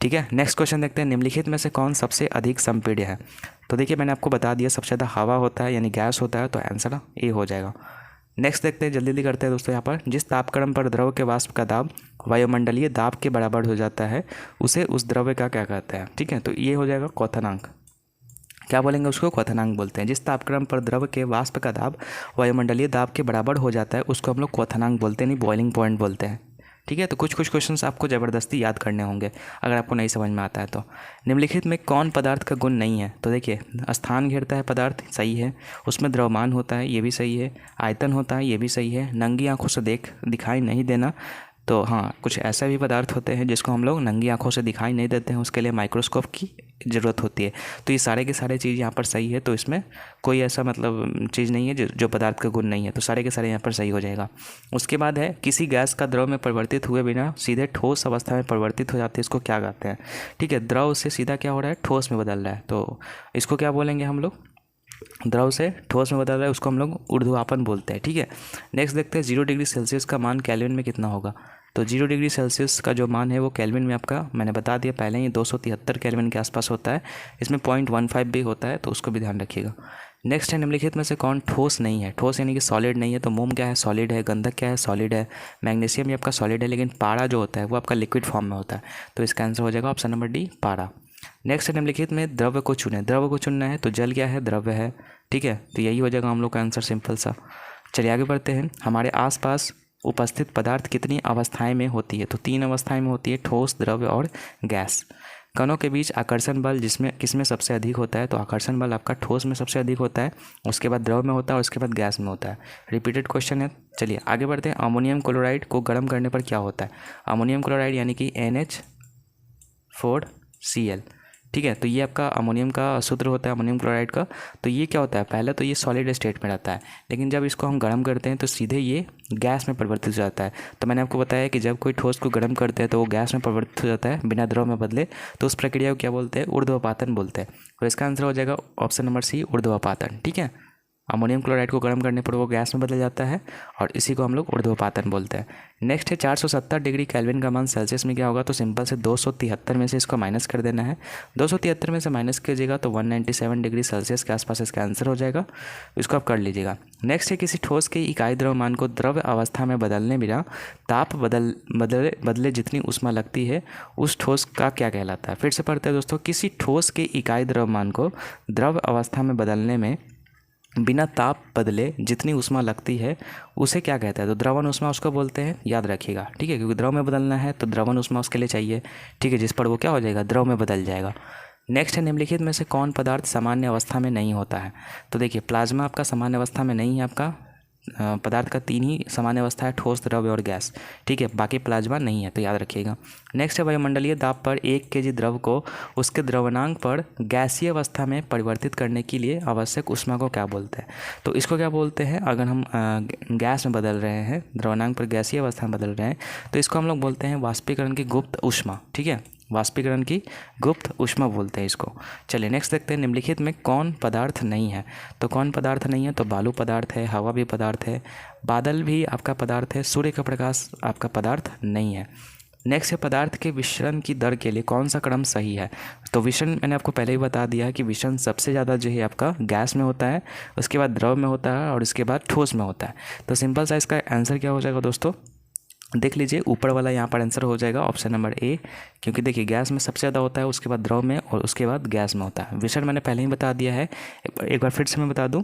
[SPEAKER 1] ठीक है, नेक्स्ट क्वेश्चन देखते हैं। निम्नलिखित में से कौन सबसे अधिक संपीड्य है। तो देखिए मैंने आपको बता दिया, सबसे ज़्यादा हवा होता है यानी गैस होता है, तो आंसर ए हो जाएगा। नेक्स्ट देखते हैं, जल्दी करते हैं दोस्तों। यहाँ पर जिस तापक्रम पर द्रव के वाष्प का दाब वायुमंडलीय दाब के बराबर हो जाता है उसे उस द्रव्य का क्या कहते हैं। ठीक है, तो ये हो जाएगा क्वथनांक। क्या बोलेंगे उसको, क्वथनांक बोलते हैं। जिस तापक्रम पर द्रव के वाष्प का दाब वायुमंडलीय दाब के बराबर हो जाता है उसको हम लोग क्वथनांक बोलते हैं, नहीं बॉइलिंग पॉइंट बोलते हैं। ठीक है, तो कुछ क्वेश्चंस आपको ज़बरदस्ती याद करने होंगे अगर आपको नहीं समझ में आता है तो। निम्नलिखित में कौन पदार्थ का गुण नहीं है। तो देखिए स्थान घेरता है पदार्थ, सही है। उसमें द्रव्यमान होता है, ये भी सही है। आयतन होता है, ये भी सही है। नंगी आंखों से दिखाई नहीं देना, तो हाँ कुछ ऐसे भी पदार्थ होते हैं जिसको हम लोग नंगी आंखों से दिखाई नहीं देते हैं, उसके लिए माइक्रोस्कोप की ज़रूरत होती है। तो ये सारे के सारे चीज़ यहाँ पर सही है, तो इसमें कोई ऐसा मतलब चीज़ नहीं है जो पदार्थ का गुण नहीं है, तो सारे के सारे यहाँ पर सही हो जाएगा। उसके बाद है किसी गैस का द्रव में परिवर्तित हुए बिना सीधे ठोस अवस्था में परिवर्तित हो जाती है, इसको क्या कहते हैं। ठीक है, द्रव से सीधा क्या हो रहा है, ठोस में बदल रहा है, तो इसको क्या बोलेंगे हम लोग, द्रव से ठोस में बदल रहा है उसको हम लोग ऊर्ध्वापन बोलते हैं। ठीक है, नेक्स्ट देखते हैं 0 डिग्री सेल्सियस का मान केल्विन में कितना होगा। तो 0 डिग्री सेल्सियस का जो मान है वो केल्विन में आपका मैंने बता दिया पहले ही 273 केल्विन के आसपास होता है। इसमें 0.15 भी होता है, तो उसको भी ध्यान रखिएगा। नेक्स्ट है निम्नलिखित में से कौन ठोस नहीं है। ठोस यानी कि सॉलिड नहीं है, तो मोम क्या है, सॉलिड है। गंधक क्या है, सॉलिड है। मैग्नीशियम भी आपका सॉलिड है, लेकिन पारा जो होता है वो आपका लिक्विड फॉर्म में होता है, तो इसका आंसर हो जाएगा ऑप्शन नंबर डी, पारा। नेक्स्ट है निम्नलिखित में द्रव्य को चुने। द्रव्य को चुनना है तो जल क्या है, द्रव्य है। ठीक है, तो यही हो जाएगा हम लोग का आंसर, सिंपल सा। चलिए आगे बढ़ते हैं। हमारे आसपास उपस्थित पदार्थ कितनी अवस्थाएं में होती है। तो 3 अवस्थाएं में होती है, ठोस, द्रव्य और गैस। कणों के बीच आकर्षण बल जिसमें किसमें सबसे अधिक होता है। तो आकर्षण बल आपका ठोस में सबसे अधिक होता है, उसके बाद द्रव में होता है और उसके बाद गैस में होता है। रिपीटेड क्वेश्चन है। चलिए आगे बढ़ते हैं। अमोनियम क्लोराइड को गर्म करने पर क्या होता है। अमोनियम क्लोराइड यानी कि NH4Cl। ठीक है, तो ये आपका अमोनियम का सूत्र होता है अमोनियम क्लोराइड का। तो ये क्या होता है, पहले तो ये सॉलिड स्टेट में रहता है, लेकिन जब इसको हम गर्म करते हैं तो सीधे ये गैस में परिवर्तित हो जाता है। तो मैंने आपको बताया कि जब कोई ठोस को गर्म करते हैं तो वो गैस में परिवर्तित हो जाता है बिना द्रव में बदले, तो उस प्रक्रिया को क्या बोलते हैं, ऊर्ध्वपातन बोलते हैं। तो इसका आंसर हो जाएगा ऑप्शन नंबर सी, ऊर्ध्वपातन। ठीक है, अमोनियम क्लोराइड को गर्म करने पर वो गैस में बदल जाता है और इसी को हम लोग ऊर्ध्वपातन बोलते हैं। नेक्स्ट है 470 डिग्री केल्विन का मान सेल्सियस में क्या होगा। तो सिंपल से 273 में से इसको माइनस कर देना है। 273 में से माइनस कीजिएगा तो 197 डिग्री सेल्सियस के आसपास इसका आंसर हो जाएगा, इसको आप कर लीजिएगा। नेक्स्ट है किसी ठोस के इकाई द्रव्यमान को द्रव्य अवस्था में बदलने बिना ताप बदले जितनी ऊष्मा लगती है उस ठोस का क्या कहलाता है। फिर से पढ़ते हैं दोस्तों। किसी ठोस के इकाई द्रव्यमान को द्रव्य अवस्था में बदलने में बिना ताप बदले जितनी ऊष्मा लगती है उसे क्या कहता है। तो द्रवन ऊष्मा उसको बोलते हैं, याद रखिएगा। ठीक है, क्योंकि द्रव में बदलना है तो द्रवन ऊष्मा उसके लिए चाहिए। ठीक है, जिस पर वो क्या हो जाएगा, द्रव में बदल जाएगा। नेक्स्ट है निम्नलिखित में से कौन पदार्थ सामान्य अवस्था में नहीं होता है। तो देखिए प्लाज्मा आपका सामान्य अवस्था में नहीं है। आपका पदार्थ का 3 ही सामान्य अवस्था है, ठोस, द्रव्य और गैस। ठीक है, बाकी प्लाज्मा नहीं है, तो याद रखिएगा। नेक्स्ट है वायुमंडलीय दाब पर 1 kg द्रव को उसके द्रवनांक पर गैसीय अवस्था में परिवर्तित करने के लिए आवश्यक ऊष्मा को क्या बोलते हैं। तो इसको क्या बोलते हैं, अगर हम गैस में बदल रहे हैं, द्रवनांक पर गैसीय अवस्था में बदल रहे हैं, तो इसको हम लोग बोलते हैं वाष्पीकरण की गुप्त ऊष्मा। ठीक है, वाष्पीकरण की गुप्त ऊष्मा बोलते हैं इसको। चलिए नेक्स्ट देखते हैं। निम्नलिखित में कौन पदार्थ नहीं है। तो कौन पदार्थ नहीं है, तो बालू पदार्थ है, हवा भी पदार्थ है, बादल भी आपका पदार्थ है, सूर्य का प्रकाश आपका पदार्थ नहीं है। नेक्स्ट है पदार्थ के विसरण की दर के लिए कौन सा क्रम सही है। तो विसरण मैंने आपको पहले ही बता दिया है कि विसरण सबसे ज़्यादा जो है आपका गैस में होता है, उसके बाद द्रव में होता है और उसके बाद ठोस में होता है। तो सिंपल सा इसका आंसर क्या हो जाएगा दोस्तों, देख लीजिए ऊपर वाला यहाँ पर आंसर हो जाएगा ऑप्शन नंबर ए, क्योंकि देखिए गैस में सबसे ज़्यादा होता है, उसके बाद द्रव में और उसके बाद गैस में होता है। विसरण मैंने पहले ही बता दिया है, एक बार फिर से मैं बता दूँ।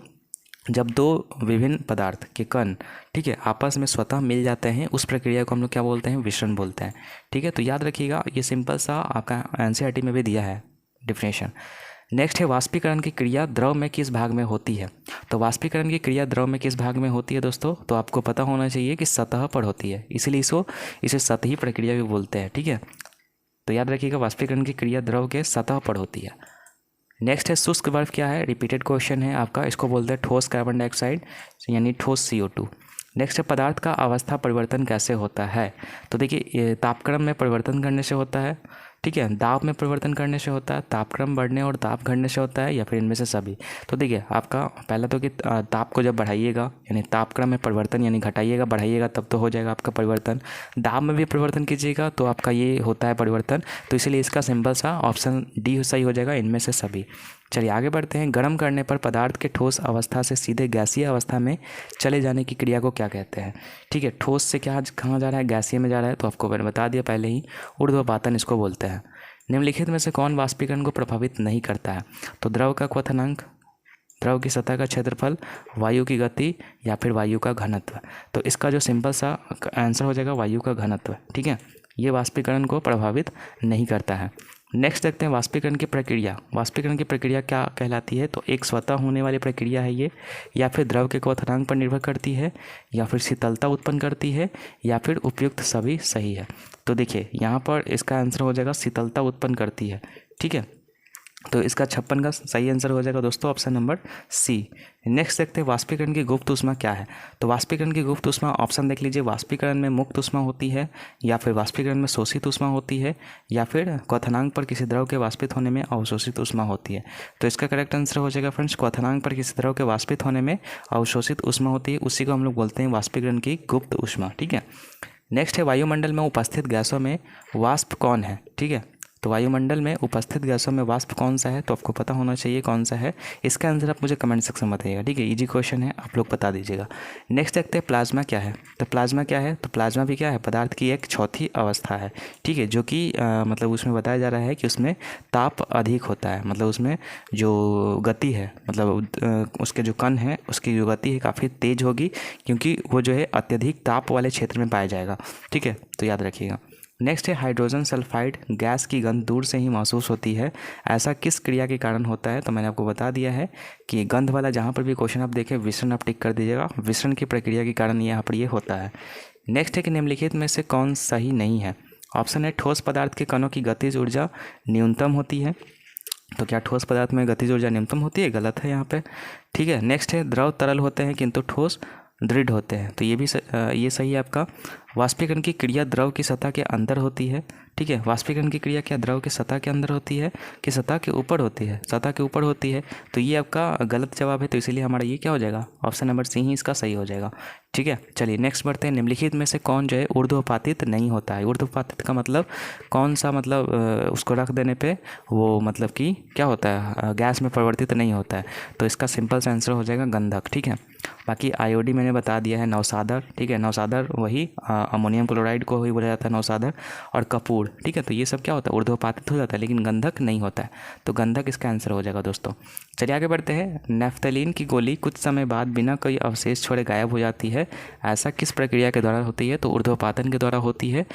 [SPEAKER 1] जब दो विभिन्न पदार्थ के कण, ठीक है, आपस में स्वतः मिल जाते हैं, उस प्रक्रिया को हम लोग क्या बोलते हैं, विसरण बोलते हैं। ठीक है, तो याद रखिएगा, ये सिंपल सा आपका एनसीईआरटी में भी दिया है डिफिनेशन। नेक्स्ट है वाष्पीकरण की क्रिया द्रव में किस भाग में होती है। तो वाष्पीकरण की क्रिया द्रव में किस भाग में होती है दोस्तों, तो आपको पता होना चाहिए कि सतह पर होती है, इसीलिए इसे सतही प्रक्रिया भी बोलते हैं। ठीक है, तो याद रखिएगा वाष्पीकरण की क्रिया द्रव के सतह पर होती है। नेक्स्ट है शुष्क बर्फ क्या है, रिपीटेड क्वेश्चन है आपका, इसको बोलते हैं ठोस कार्बन डाइऑक्साइड यानी ठोस CO2। नेक्स्ट है पदार्थ का अवस्था परिवर्तन कैसे होता है। तो देखिए तापक्रम में परिवर्तन करने से होता है, ठीक है, दाब में परिवर्तन करने से होता है, तापक्रम बढ़ने और दाब घटने से होता है, या फिर इनमें से सभी। तो देखिए आपका पहला तो कि ताप को जब बढ़ाइएगा यानी तापक्रम में परिवर्तन यानी घटाइएगा बढ़ाइएगा तब तो हो जाएगा आपका परिवर्तन। दाब में भी परिवर्तन कीजिएगा तो आपका ये होता है परिवर्तन, तो इसीलिए इसका सिंपल सा ऑप्शन डी सही हो जाएगा, इनमें से सभी। चलिए आगे बढ़ते हैं। गर्म करने पर पदार्थ के ठोस अवस्था से सीधे गैसीय अवस्था में चले जाने की क्रिया को क्या कहते हैं। ठीक है, ठोस से क्या कहाँ जा रहा है, गैसीय में जा रहा है, तो आपको मैंने बता दिया पहले ही, ऊर्ध्वपातन इसको बोलते हैं। निम्नलिखित में से कौन वाष्पीकरण को प्रभावित नहीं करता है। तो द्रव का क्वथनांक, द्रव की सतह का क्षेत्रफल, वायु की गति, या फिर वायु का घनत्व। तो इसका जो सिंपल सा आंसर हो जाएगा वायु का घनत्व। ठीक है, ये वाष्पीकरण को प्रभावित नहीं करता है। नेक्स्ट देखते हैं वाष्पीकरण की प्रक्रिया। वाष्पीकरण की प्रक्रिया क्या कहलाती है, तो एक स्वतः होने वाली प्रक्रिया है ये, या फिर द्रव के क्वथनांक पर निर्भर करती है, या फिर शीतलता उत्पन्न करती है, या फिर उपयुक्त सभी सही है। तो देखिए यहाँ पर इसका आंसर हो जाएगा शीतलता उत्पन्न करती है। ठीक है, तो इसका 56 का सही आंसर हो जाएगा दोस्तों ऑप्शन नंबर सी। नेक्स्ट देखते हैं वाष्पीकरण की गुप्त ऊष्मा क्या है। तो वाष्पीकरण की गुप्त ऊष्मा ऑप्शन देख लीजिए, वाष्पीकरण में मुक्त ऊष्मा होती है, या फिर वाष्पीकरण में शोषित ऊष्मा होती है, या फिर क्वथनांक पर किसी द्रव के वाष्पित होने में अवशोषित ऊष्मा होती है। तो इसका करेक्ट आंसर हो जाएगा फ्रेंड्स, क्वथनांक पर किसी द्रव के वाष्पित होने में अवशोषित ऊष्मा होती है, उसी को हम लोग बोलते हैं वाष्पीकरण की गुप्त ऊष्मा। ठीक है, नेक्स्ट है वायुमंडल में उपस्थित गैसों में वाष्प कौन है। ठीक है, तो वायुमंडल में उपस्थित गैसों में वाष्प कौन सा है, तो आपको पता होना चाहिए कौन सा है। इसका आंसर आप मुझे कमेंट सेक्शन में बताइएगा। ठीक है, इजी क्वेश्चन है, आप लोग बता दीजिएगा। नेक्स्ट देखते हैं प्लाज्मा क्या है। तो प्लाज्मा क्या है, तो प्लाज्मा भी क्या है, पदार्थ की एक चौथी अवस्था है। ठीक है, जो कि मतलब उसमें बताया जा रहा है कि उसमें ताप अधिक होता है, मतलब उसमें जो गति है, मतलब उसके जो कण है उसकी जो गति है काफ़ी तेज होगी, क्योंकि वो जो है अत्यधिक ताप वाले क्षेत्र में पाया जाएगा। ठीक है, तो याद रखिएगा। नेक्स्ट है हाइड्रोजन सल्फाइड गैस की गंध दूर से ही महसूस होती है, ऐसा किस क्रिया के कारण होता है। तो मैंने आपको बता दिया है कि गंध वाला जहाँ पर भी क्वेश्चन आप देखें विसरण आप टिक कर दीजिएगा, विसरण की प्रक्रिया के कारण यहाँ पर ये होता है। नेक्स्ट है कि निम्नलिखित में से कौन सही नहीं है। ऑप्शन है ठोस पदार्थ के कणों की गतिज ऊर्जा न्यूनतम होती है। तो क्या ठोस पदार्थ में गतिज ऊर्जा न्यूनतम होती है, गलत है यहाँ पे। ठीक है, नेक्स्ट है द्रव तरल होते हैं किंतु ठोस दृढ़ होते हैं। तो ये भी ये सही है आपका। वाष्पीकरण की क्रिया द्रव की सतह के अंदर होती है। ठीक है, वाष्पीकरण की क्रिया क्या द्रव की सतह के अंदर होती है कि सतह के ऊपर होती है, सतह के ऊपर होती है। तो ये आपका गलत जवाब है, तो इसीलिए हमारा ये क्या हो जाएगा, ऑप्शन नंबर सी ही इसका सही हो जाएगा। ठीक है, चलिए नेक्स्ट बढ़ते हैं। निम्नलिखित में से कौन जो है ऊर्ध्वपातित नहीं होता है। ऊर्ध्वपातित का मतलब कौन सा, मतलब उसको रख देने पे वो मतलब कि क्या होता है, गैस में परिवर्तित नहीं होता है। तो इसका सिंपल सा आंसर हो जाएगा गंधक। ठीक है, बाकी आयोडी मैंने बता दिया है, नौसादर। ठीक है, नौसादर वही अमोनियम क्लोराइड को ही बोला जाता है नौसादर, और कपूर। ठीक है, तो ये सब क्या होता है, ऊर्ध्वपातित हो जाता है, लेकिन गंधक नहीं होता है। तो गंधक इसका आंसर हो जाएगा दोस्तों। चलिए आगे बढ़ते हैं। नेफ्थलीन की गोली कुछ समय बाद बिना कोई अवशेष छोड़े गायब हो जाती है, ऐसा किस प्रक्रिया के द्वारा होती है। तो ऊर्ध्वपातन के द्वारा होती है।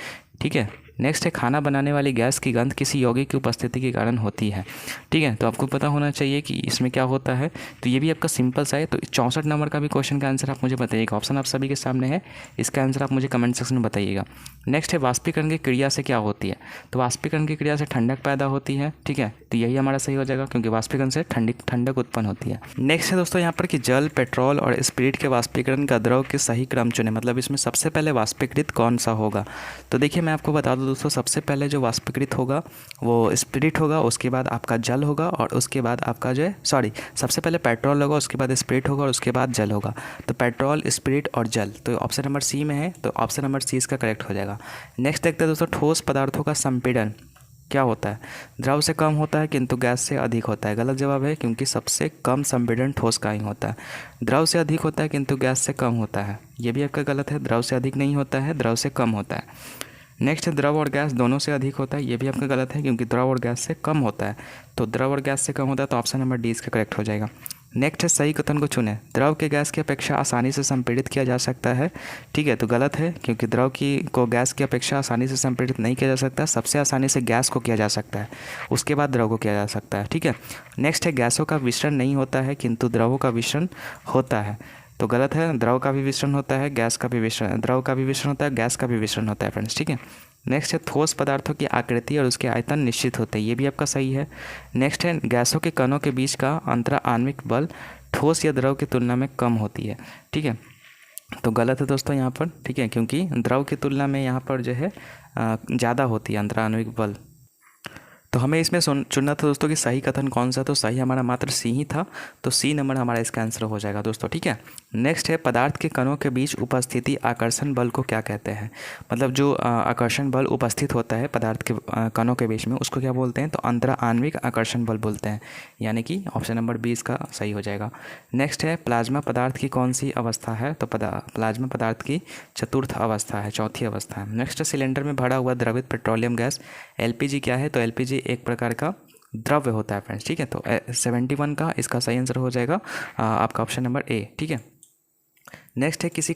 [SPEAKER 1] ठीक है, नेक्स्ट है खाना बनाने वाली गैस की गंध किसी यौगिक की उपस्थिति के कारण होती है। ठीक है, तो आपको पता होना चाहिए कि इसमें क्या होता है। तो ये भी आपका सिंपल सा है। तो 64 नंबर का भी क्वेश्चन का आंसर आप मुझे बताइएगा, ऑप्शन आप सभी के सामने है, इसका आंसर आप मुझे कमेंट सेक्शन में बताइएगा। नेक्स्ट है वाष्पीकरण की क्रिया से क्या होती है। तो वाष्पीकरण की क्रिया से ठंडक पैदा होती है। ठीक है, तो यही हमारा सही हो जाएगा, क्योंकि वाष्पीकरण से ठंडक उत्पन्न होती है। नेक्स्ट है दोस्तों यहाँ पर कि जल, पेट्रोल और स्पिरिट के वाष्पीकरण का द्रव के सही क्रम चुने, मतलब इसमें सबसे पहले वाष्पीकृत कौन सा होगा। तो देखिए मैं आपको बता दूं दोस्तों, सबसे पहले जो वाष्पीकृत होगा वो स्पिरिट होगा, उसके बाद आपका जल होगा, और उसके बाद आपका जो है सबसे पहले पेट्रोल होगा, उसके बाद स्पिरिट होगा, और उसके बाद जल होगा। तो पेट्रोल, स्पिरिट और जल, तो ऑप्शन नंबर सी में है, तो ऑप्शन नंबर सी इसका करेक्ट हो जाएगा। नेक्स्ट देखते हैं दोस्तों, ठोस पदार्थों का संपीड़न क्या होता है। द्रव से कम होता है किंतु गैस से अधिक होता है। गलत जवाब है, क्योंकि सबसे कम संपीड़न ठोस का ही होता है। द्रव से अधिक होता है किंतु गैस से कम होता है, ये भी आपका गलत है। द्रव से अधिक नहीं होता है, द्रव से कम होता है। नेक्स्ट है द्रव और गैस दोनों से अधिक होता है, ये भी आपका गलत है, क्योंकि द्रव और गैस से कम होता है। तो द्रव और गैस से कम होता है, तो ऑप्शन नंबर डी इसका करेक्ट हो जाएगा। नेक्स्ट है सही कथन को चुनें। द्रव के गैस की अपेक्षा आसानी से संपीड़ित किया जा सकता है। ठीक है, तो गलत है, क्योंकि द्रव की को गैस की अपेक्षा आसानी से संपीड़ित नहीं किया जा सकता। सबसे आसानी से गैस को किया जा सकता है, उसके बाद द्रव को किया जा सकता है। ठीक है, नेक्स्ट है गैसों का विसरण नहीं होता है किंतु द्रवों का विसरण होता है। तो गलत है, द्रव का भी विसरण होता है, गैस का भी विसरण, द्रव का भी विसरण होता है, गैस का भी विसरण होता है फ्रेंड्स। ठीक है, नेक्स्ट है ठोस पदार्थों की आकृति और उसके आयतन निश्चित होते हैं, ये भी आपका सही है। नेक्स्ट है गैसों के कणों के बीच का अंतरा आणविक बल ठोस या द्रव की तुलना में कम होती है। ठीक है, तो गलत है दोस्तों यहाँ पर। ठीक है, क्योंकि द्रव की तुलना में यहाँ पर जो है ज़्यादा होती है अंतरा आणविक बल। तो हमें इसमें चुनना था दोस्तों कि सही कथन कौन सा, तो सही हमारा मात्र सी ही था, तो सी नंबर हमारा इसका आंसर हो जाएगा दोस्तों। ठीक है, नेक्स्ट है पदार्थ के कणों के बीच उपस्थिति आकर्षण बल को क्या कहते हैं। मतलब जो आकर्षण बल उपस्थित होता है पदार्थ के कणों के बीच में, उसको क्या बोलते हैं, तो अंतरा आणविक आकर्षण बल बोलते हैं, यानी कि ऑप्शन नंबर 20 का सही हो जाएगा। नेक्स्ट है प्लाज्मा पदार्थ की कौन सी अवस्था है, तो प्लाज्मा पदार्थ की चतुर्थ अवस्था है, चौथी अवस्था है। नेक्स्ट सिलेंडर में भरा हुआ द्रवित पेट्रोलियम गैस एलपीजी क्या है, तो एलपीजी एक प्रकार का द्रव्य होता है फ्रेंड्स। ठीक है, तो 71 का इसका सही आंसर हो जाएगा आपका ऑप्शन नंबर ए। ठीक है, नेक्स्ट है किसी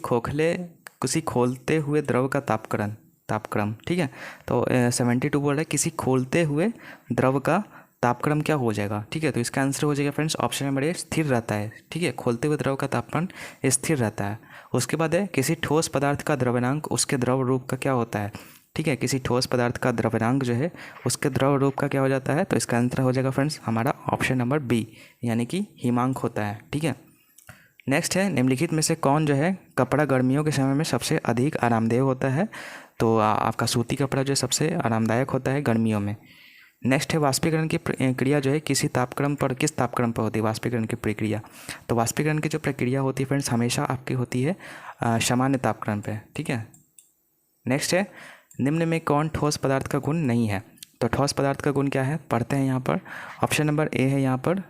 [SPEAKER 1] खोलते हुए द्रव का तापक्रम। ठीक है, तो 72 बोल रहा है किसी खोलते हुए द्रव का तापक्रम क्या हो जाएगा। ठीक है, तो इसका आंसर हो जाएगा फ्रेंड्स ऑप्शन नंबर ए, स्थिर रहता है। ठीक है, खोलते हुए द्रव का तापमान स्थिर रहता है। उसके बाद है किसी ठोस पदार्थ का द्रव्यनांक उसके द्रव रूप का क्या होता है। ठीक है, किसी ठोस पदार्थ का द्रव्यनांक जो है उसके द्रव रूप का क्या हो जाता है, तो इसका आंसर हो जाएगा फ्रेंड्स हमारा ऑप्शन नंबर बी, यानी कि हिमांक होता है। ठीक है, नेक्स्ट है निम्नलिखित में से कौन जो है कपड़ा गर्मियों के समय में सबसे अधिक आरामदेह होता है, तो आपका सूती कपड़ा जो है सबसे आरामदायक होता है गर्मियों में। नेक्स्ट है वाष्पीकरण की क्रिया जो है किस तापक्रम पर होती है वाष्पीकरण की प्रक्रिया, तो वाष्पीकरण की जो प्रक्रिया होती है फ्रेंड्स हमेशा आपकी होती है सामान्य तापक्रम पे। ठीक है, नेक्स्ट है निम्न में कौन ठोस पदार्थ का गुण नहीं है, तो ठोस पदार्थ का गुण क्या है, पढ़ते हैं यहाँ पर। ऑप्शन नंबर ए है यहाँ पर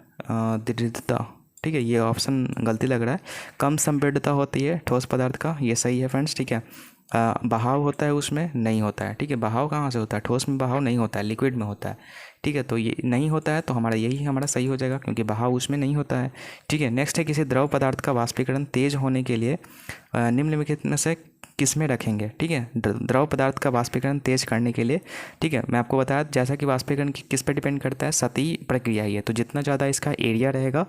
[SPEAKER 1] दृढ़ता। ठीक है, ये ऑप्शन गलती लग रहा है, कम संपीड़ितता होती है ठोस पदार्थ का, ये सही है फ्रेंड्स। ठीक है, बहाव होता है उसमें, नहीं होता है। ठीक है, बहाव कहाँ से होता है, ठोस में बहाव नहीं होता है, लिक्विड में होता है। ठीक है, तो ये नहीं होता है, तो हमारा यही हमारा सही हो जाएगा, क्योंकि बहाव उसमें नहीं होता है। ठीक है, नेक्स्ट है किसी द्रव पदार्थ का वाष्पीकरण तेज होने के लिए निम्नलिखित में से किस में रखेंगे। ठीक है, द्रव पदार्थ का वाष्पीकरण तेज करने के लिए, ठीक है, मैं आपको बताया जैसा कि वाष्पीकरण किस पे डिपेंड करता है, सतही प्रक्रिया ही है, तो जितना ज़्यादा इसका एरिया रहेगा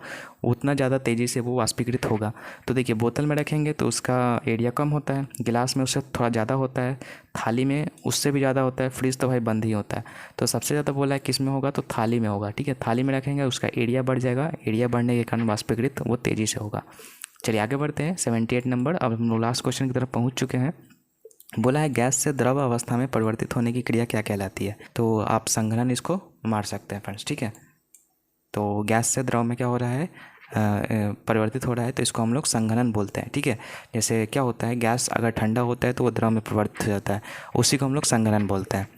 [SPEAKER 1] उतना ज़्यादा तेज़ी से वो वाष्पीकृत होगा। तो देखिए बोतल में रखेंगे तो उसका एरिया कम होता है, गिलास में उससे थोड़ा ज़्यादा होता है, थाली में उससे भी ज़्यादा होता है, फ्रिज तो भाई बंद ही होता है। तो सबसे ज़्यादा बोला है किस में होगा, तो थाली में होगा। ठीक है, थाली में रखेंगे उसका एरिया बढ़ जाएगा, एरिया बढ़ने के कारण वाष्पीकृत वो तेज़ी से होगा। चलिए आगे बढ़ते हैं 78 नंबर। अब हम लोग लास्ट क्वेश्चन की तरफ पहुंच चुके हैं। बोला है गैस से द्रव अवस्था में परिवर्तित होने की क्रिया क्या कहलाती है, तो आप संघनन इसको मार सकते हैं फ्रेंड्स। ठीक है, तो गैस से द्रव में क्या हो रहा है, परिवर्तित हो रहा है, तो इसको हम लोग संघनन बोलते हैं। ठीक है, जैसे क्या होता है, गैस अगर ठंडा होता है तो वो द्रव में परिवर्तित हो जाता है, उसी को हम लोग संघनन बोलते हैं।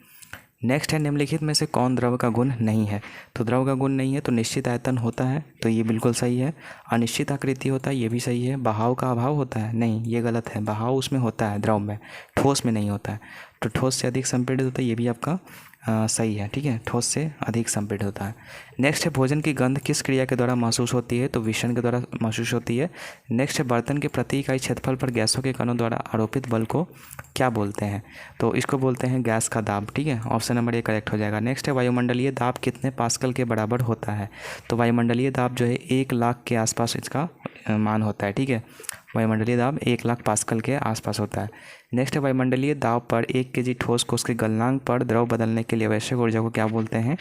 [SPEAKER 1] नेक्स्ट है निम्नलिखित में से कौन द्रव का गुण नहीं है, तो द्रव का गुण नहीं है तो निश्चित आयतन होता है, तो ये बिल्कुल सही है। अनिश्चित आकृति होता है, ये भी सही है। बहाव का अभाव होता है, नहीं ये गलत है, बहाव उसमें होता है द्रव में, ठोस में नहीं होता है। तो ठोस से अधिक संपीड़ित होता है, ये भी आपका सही है। ठीक है, ठोस से अधिक संपीड़ित होता है। नेक्स्ट है भोजन की गंध किस क्रिया के द्वारा महसूस होती है, तो विषण के द्वारा महसूस होती है। नेक्स्ट है बर्तन के प्रति इकाई क्षेत्रफल पर गैसों के कणों द्वारा आरोपित बल को क्या बोलते हैं, तो इसको बोलते हैं गैस का दाब। ठीक है, ऑप्शन नंबर ए करेक्ट हो जाएगा। नेक्स्ट है वायुमंडलीय दाब कितने पास्कल के बराबर होता है, तो वायुमंडलीय दाब जो है 1 लाख के आसपास इसका मान होता है। ठीक है, वायुमंडलीय दाब 1 लाख पास्कल के आसपास होता है। नेक्स्ट है वायुमंडलीय दाब पर 1 kg ठोस को उसके गलनांक पर द्रव बदलने के लिए आवश्यक ऊर्जा को क्या बोलते हैं,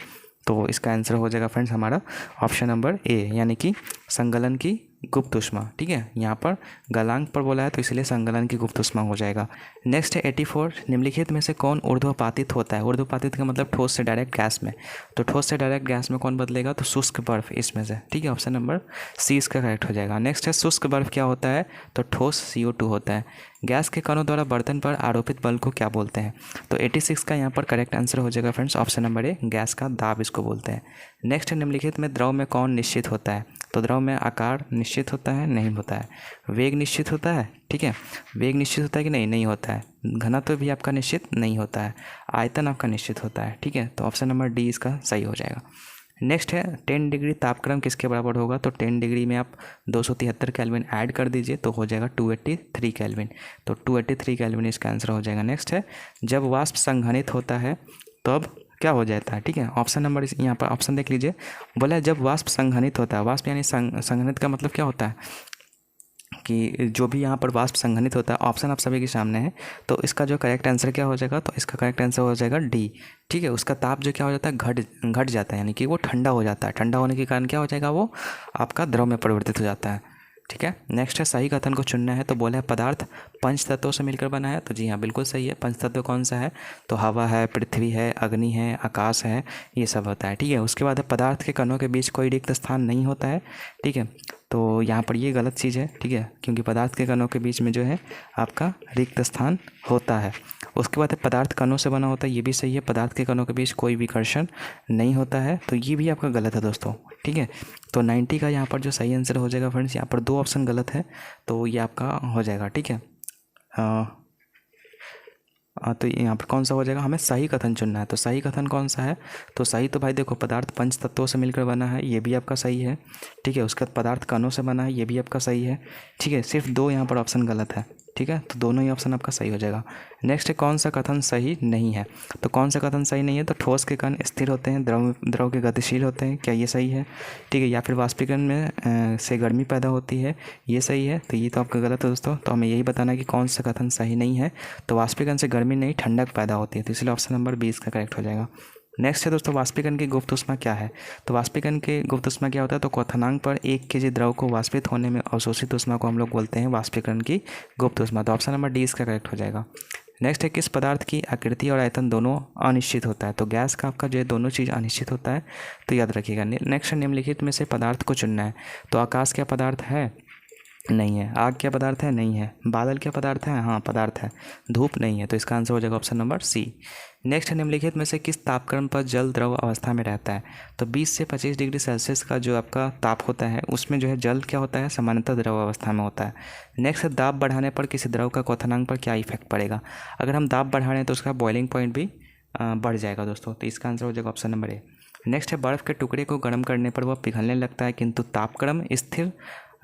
[SPEAKER 1] तो इसका आंसर हो जाएगा फ्रेंड्स हमारा ऑप्शन नंबर ए, यानी कि संगलन की गुप्त ऊष्मा। ठीक है, यहाँ पर गलनांक पर बोला है तो इसलिए संगलन की गुप्त ऊष्मा हो जाएगा। नेक्स्ट है 84 निम्नलिखित में से कौन ऊर्ध्वपातित होता है, ऊर्ध्वपातित का मतलब ठोस से डायरेक्ट गैस में, तो ठोस से डायरेक्ट गैस में कौन बदलेगा, तो शुष्क बर्फ इसमें से। ठीक है, ऑप्शन नंबर सी इसका करेक्ट हो जाएगा। नेक्स्ट है शुष्क बर्फ क्या होता है, तो ठोस CO2 होता है। गैस के कणों द्वारा बर्तन पर आरोपित बल को क्या बोलते हैं, तो 86 का यहाँ पर करेक्ट आंसर हो जाएगा friends option number A, gas का दाब इसको बोलते हैं। नेक्स्ट निम्नलिखित में द्रव में कौन निश्चित होता है, तो द्रव में आकार निश्चित होता है, नहीं होता है। वेग निश्चित होता है, ठीक है, वेग निश्चित होता है कि नहीं, नहीं होता है। घनत्व भी आपका निश्चित नहीं होता है। आयतन आपका निश्चित होता है। ठीक है, तो ऑप्शन नंबर डी इसका सही हो जाएगा। नेक्स्ट है 10 डिग्री तापक्रम किसके बराबर होगा, तो 10 डिग्री में आप 273 केल्विन ऐड कर दीजिए तो हो जाएगा 283 केल्विन, तो 283 केल्विन इसका आंसर हो जाएगा। नेक्स्ट है जब वाष्प संघनित होता है तब क्या हो जाता है, ठीक है। ऑप्शन नंबर यहाँ पर ऑप्शन देख लीजिए, बोला है जब वाष्प संघनित होता है, वाष्प यानी संघनित का मतलब क्या होता है कि जो भी यहाँ पर वाष्प संघनित होता है, ऑप्शन आप सभी के सामने है, तो इसका जो करेक्ट आंसर क्या हो जाएगा, तो इसका करेक्ट आंसर हो जाएगा डी, ठीक है। उसका ताप जो क्या हो जाता है, घट जाता है, यानी कि वो ठंडा हो जाता है, ठंडा होने के कारण क्या हो जाएगा, वो आपका द्रव में परिवर्तित हो जाता है, ठीक है। नेक्स्ट है सही कथन को चुनना है, तो बोला है पदार्थ पंच तत्वों से मिलकर बना है, तो जी हाँ बिल्कुल सही है। पंच तत्व कौन सा है, तो हवा है, पृथ्वी है, अग्नि है, आकाश है, ये सब होता है, ठीक है। उसके बाद है पदार्थ के कणों के बीच कोई रिक्त स्थान नहीं होता है, ठीक है। तो यहाँ पर ये गलत चीज़ है, ठीक है, क्योंकि पदार्थ के कणों के बीच में जो है आपका रिक्त स्थान होता है। उसके बाद है पदार्थ कणों से बना होता है, ये भी सही है, पदार्थ के कणों के बीच कोई विकर्षण नहीं होता है, तो ये भी आपका गलत है दोस्तों, ठीक है। तो 90 का यहाँ पर जो सही आंसर हो जाएगा फ्रेंड्स, यहाँ पर 2 ऑप्शन गलत है, तो ये आपका हो जाएगा, ठीक है। तो यहाँ पर कौन सा हो जाएगा, हमें सही कथन चुनना है, तो सही कथन कौन सा है, तो सही तो भाई देखो पदार्थ पंच तत्वों से मिलकर बना है, ये भी आपका सही है, ठीक है। उसके बाद पदार्थ कणों से बना है, ये भी आपका सही है, ठीक है। सिर्फ 2 यहाँ पर ऑप्शन गलत है, ठीक है, तो दोनों ही ऑप्शन आपका सही हो जाएगा। नेक्स्ट है कौन सा कथन सही नहीं है, तो कौन सा कथन सही नहीं है, तो ठोस के कण स्थिर होते हैं, द्रव के गतिशील होते हैं, क्या ये सही है, ठीक है। या फिर वाष्पीकरण में से गर्मी पैदा होती है, ये सही है, तो ये तो आपका गलत है दोस्तों। तो हमें यही बताना है कि कौन सा कथन सही नहीं है, तो वाष्पीकरण से गर्मी नहीं ठंडक पैदा होती है, तो इसलिए ऑप्शन नंबर 20 का करेक्ट हो जाएगा। नेक्स्ट है दोस्तों वाष्पीकरण की गुप्त ऊष्मा क्या है, तो वाष्पीकरण की गुप्त ऊष्मा क्या होता है, तो क्वथनांक पर 1 kg द्रव को वाष्पित होने में अवशोषित ऊष्मा को हम लोग बोलते हैं वाष्पीकरण की गुप्त ऊष्मा, तो ऑप्शन नंबर डी इसका करेक्ट हो जाएगा। नेक्स्ट है किस पदार्थ की आकृति और आयतन दोनों अनिश्चित होता है, तो गैस का आपका जो है दोनों चीज़ अनिश्चित होता है, तो याद रखिएगा। नेक्स्ट निम्नलिखित में से पदार्थ को चुनना है, तो आकाश क्या पदार्थ है, नहीं है। आग क्या पदार्थ है, नहीं है। बादल क्या पदार्थ है, हाँ पदार्थ है। धूप नहीं है, तो इसका आंसर हो जाएगा ऑप्शन नंबर सी। नेक्स्ट निम्नलिखित में से किस तापक्रम पर जल द्रव अवस्था में रहता है, तो 20 से 25 डिग्री सेल्सियस का जो आपका ताप होता है उसमें जो है जल क्या होता है, सामान्यतः द्रव अवस्था में होता है। नेक्स्ट है दाब बढ़ाने पर किसी द्रव का क्वथनांक पर क्या इफेक्ट पड़ेगा, अगर हम दाब बढ़ा रहे हैं तो उसका बॉइलिंग पॉइंट भी बढ़ जाएगा दोस्तों, तो इसका आंसर हो जाएगा ऑप्शन नंबर ए। नेक्स्ट है बर्फ़ के टुकड़े को गर्म करने पर वह पिघलने लगता है किंतु तापक्रम स्थिर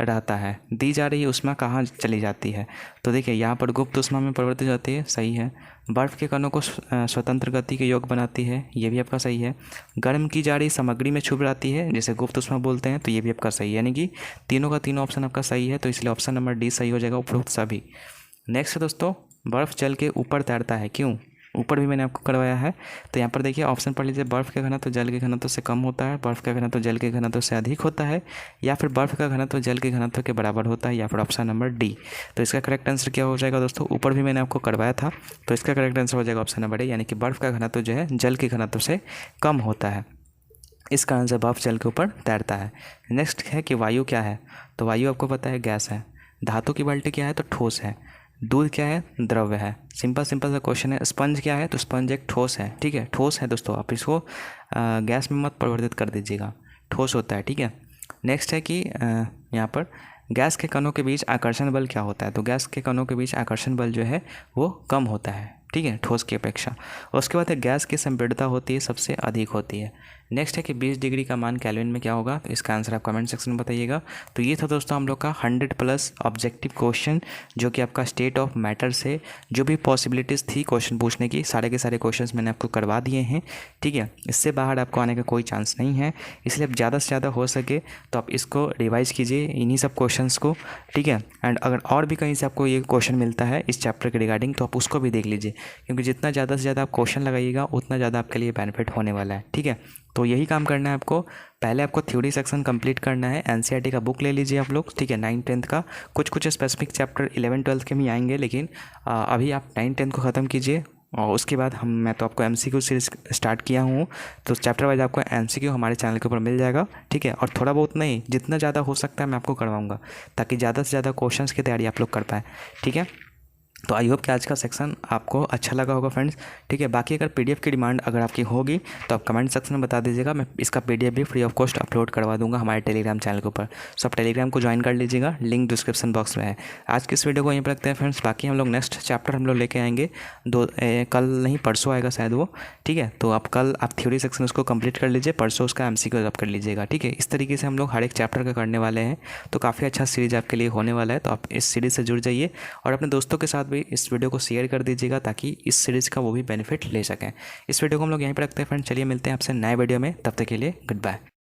[SPEAKER 1] रहता है, दी जा रही ऊष्मा कहाँ चली जाती है, तो देखिए यहाँ पर गुप्त ऊष्मा में परिवर्तित होती है, सही है। बर्फ़ के कणों को स्वतंत्र गति के योग बनाती है, ये भी आपका सही है। गर्म की जा रही सामग्री में छुप जाती है जिसे गुप्त ऊष्मा बोलते हैं, तो ये भी आपका सही है, यानी कि तीनों का तीनों ऑप्शन आपका सही है, तो इसलिए ऑप्शन नंबर डी सही हो जाएगा उपरोक्त सभी। नेक्स्ट दोस्तों बर्फ़ जल के ऊपर तैरता है क्यों, ऊपर भी मैंने आपको करवाया है, तो यहाँ पर देखिए ऑप्शन पढ़ लीजिए, बर्फ़ का घनत्व जल के घनत्व से कम होता है, बर्फ़ का घनत्व जल के घनत्व से अधिक होता है, या फिर बर्फ़ का घनत्व जल के घनत्व के बराबर होता है, या फिर ऑप्शन नंबर डी। तो इसका करेक्ट आंसर क्या हो जाएगा दोस्तों, ऊपर भी मैंने आपको करवाया था, तो इसका करेक्ट आंसर हो जाएगा ऑप्शन नंबर ए, यानी कि बर्फ़ का घनत्व जो है जल के घनत्व से कम होता है, इस कारण से बर्फ़ जल के ऊपर तैरता है। नेक्स्ट है कि वायु क्या है, तो वायु आपको पता है गैस है। धातु की बाल्टी क्या है, तो ठोस है। दूध क्या है, द्रव्य है। सिंपल सा क्वेश्चन है। स्पंज क्या है, तो स्पंज एक ठोस है, ठीक है, ठोस है दोस्तों, आप इसको गैस में मत परिवर्तित कर दीजिएगा, ठोस होता है, ठीक है। नेक्स्ट है कि यहाँ पर गैस के कणों के बीच आकर्षण बल क्या होता है, तो गैस के कणों के बीच आकर्षण बल जो है वो कम होता है, ठीक है, ठोस की अपेक्षा। उसके बाद है गैस की संपीड़ितता होती है सबसे अधिक होती है। नेक्स्ट है कि 20 डिग्री का मान केल्विन में क्या होगा, तो इसका आंसर आप कमेंट सेक्शन में बताइएगा। तो ये था दोस्तों हम लोग का 100+ ऑब्जेक्टिव क्वेश्चन, जो कि आपका स्टेट ऑफ मैटर से जो भी पॉसिबिलिटीज़ थी क्वेश्चन पूछने की, सारे के सारे क्वेश्चंस मैंने आपको करवा दिए हैं, ठीक है। इससे बाहर आपको आने का कोई चांस नहीं है, इसलिए आप ज़्यादा से ज़्यादा हो सके तो आप इसको रिवाइज कीजिए, इन्हीं सब क्वेश्चंस को, ठीक है। एंड अगर और भी कहीं से आपको ये क्वेश्चन मिलता है इस चैप्टर के रिगार्डिंग, तो आप उसको भी देख लीजिए, क्योंकि जितना ज़्यादा से ज़्यादा आप क्वेश्चन लगाइएगा उतना ज़्यादा आपके लिए बेनिफिट होने वाला है, ठीक है। तो यही काम करना है आपको, पहले आपको थ्योरी सेक्शन कंप्लीट करना है। एनसीईआरटी का बुक ले लीजिए आप लोग, ठीक है, 9th-10th का, कुछ स्पेसिफिक चैप्टर 11th-12th के भी आएंगे, लेकिन अभी आप 9th-10th को ख़त्म कीजिए, और उसके बाद मैं तो आपको एमसीक्यू सीरीज स्टार्ट किया हूँ, तो चैप्टर वाइज आपको एमसीक्यू हमारे चैनल के ऊपर मिल जाएगा, ठीक है। और थोड़ा बहुत नहीं, जितना ज़्यादा हो सकता है मैं आपको करवाऊँगा, ताकि ज़्यादा से ज़्यादा क्वेश्चंस की तैयारी आप लोग कर पाएँ, ठीक है। तो आई होप कि आज का सेक्शन आपको अच्छा लगा होगा फ्रेंड्स। ठीक है, बाकी अगर पीडीएफ की डिमांड अगर आपकी होगी तो आप कमेंट सेक्शन में बता दीजिएगा, मैं इसका पीडीएफ भी फ्री ऑफ कॉस्ट अपलोड करवा दूंगा हमारे टेलीग्राम चैनल के ऊपर। सो आप टेलीग्राम को ज्वाइन कर लीजिएगा, लिंक डिस्क्रिप्शन बॉक्स में है। आज की इस वीडियो को यहीं पर रखते हैं फ्रेंड्स, बाकी हम लोग नेक्स्ट चैप्टर हम लोग लेके आएंगे कल नहीं परसों आएगा शायद वो। ठीक है, तो आप कल आप थ्योरी सेक्शन उसको कंप्लीट कर लीजिए, परसों उसका एमसीक्यू आप कर लीजिएगा। ठीक है, इस तरीके से हम लोग हर एक चैप्टर का करने वाले हैं, तो काफ़ी अच्छा सीरीज आपके लिए होने वाला है। तो आप इस सीरीज़ से जुड़ जाइए और अपने दोस्तों के साथ भी इस वीडियो को शेयर कर दीजिएगा ताकि इस सीरीज़ का वो भी बेनिफिट ले सकें। इस वीडियो को हम लोग यहीं पर रखते हैं फ्रेंड, चलिए मिलते हैं आपसे नए वीडियो में, तब तक के लिए गुड बाय।